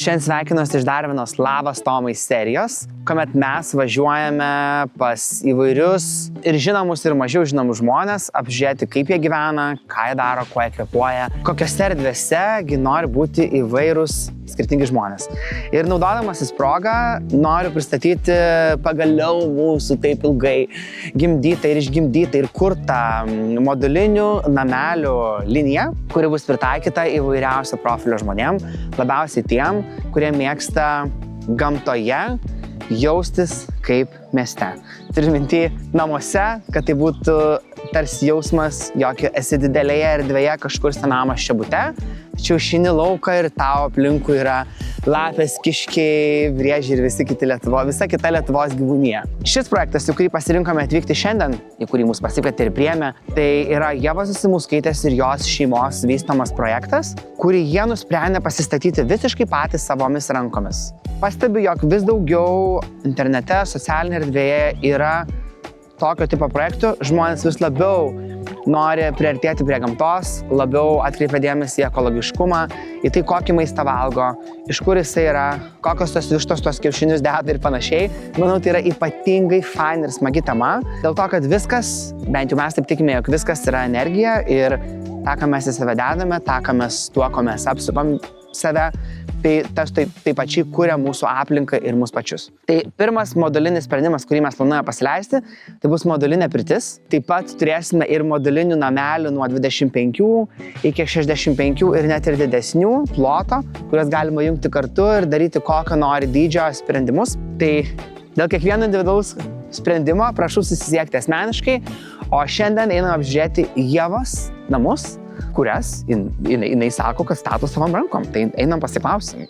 Šiandien sveikinuosi iš dar vienos Labas Tomai serijos, kuomet mes važiuojame pas įvairius ir žinomus ir mažiau žinomus žmonės, apžiūrėti, kaip jie gyvena, ką jie daro, kuo jie kvėpuoja, kokiose erdvėse nori būti įvairūs skirtingi žmonės. Ir naudodamasis progą noriu pristatyti pagaliau mūsų taip ilgai gimdytą ir išgimdytą ir kurtą modulinių namelių liniją, kuri bus pritaikyta įvairiausio profilio žmonėm, labiausiai tiem, kurie mėgsta gamtoje jaustis kaip mieste. Turiu minty namuose, kad tai būtų tarsi jausmas, jog esi didelėje erdvėje kažkur senamas čia bute, tačiau išeini lauką ir tau aplinkui yra lapės, kiškiai, briežiai ir visa kita Lietuvos gyvūnija. Šis projektas, į kurį pasirinkome atvykti šiandien, į kurį mus pasikvietė ir priėmė, tai yra Ievos Zasimauskaitės ir jos šeimos vystomas projektas, kurį jie nusprendė pasistatyti visiškai patys savomis rankomis. Pastebiu, jog vis daugiau internete, socialinėje erdvėje yra tokio tipo projektų, žmonės vis labiau nori priartėti prie gamtos, labiau atkreipia dėmesį į ekologiškumą, į tai, kokį maistą valgo, iš kur jisai yra, kokios tos vištos, tos kiaušinius deda ir panašiai. Manau, tai yra ypatingai fain ir smagi tema, dėl to, kad viskas, bent jau mes taip tikime, jog viskas yra energija ir tą, ką mes į save dedame, tą, ką mes tuo, ko mes apsupam save, tai tas taip pačiai kuria mūsų aplinką ir mūsų pačius. Tai pirmas modulinis sprendimas, kurį mes planuojame pasileisti, tai bus modulinė pirtis. Taip pat turėsime ir modulinių namelių nuo 25 iki 65 ir net ir didesnių ploto, kurias galima jungti kartu ir daryti kokio nori dydžio sprendimus. Tai dėl kiekvieno individualaus sprendimo prašau susisiekti asmeniškai, o šiandien einame apžiūrėti Ievos namus, kurias jinai sako, kad stato savom rankom. Tai einam pasiklausim.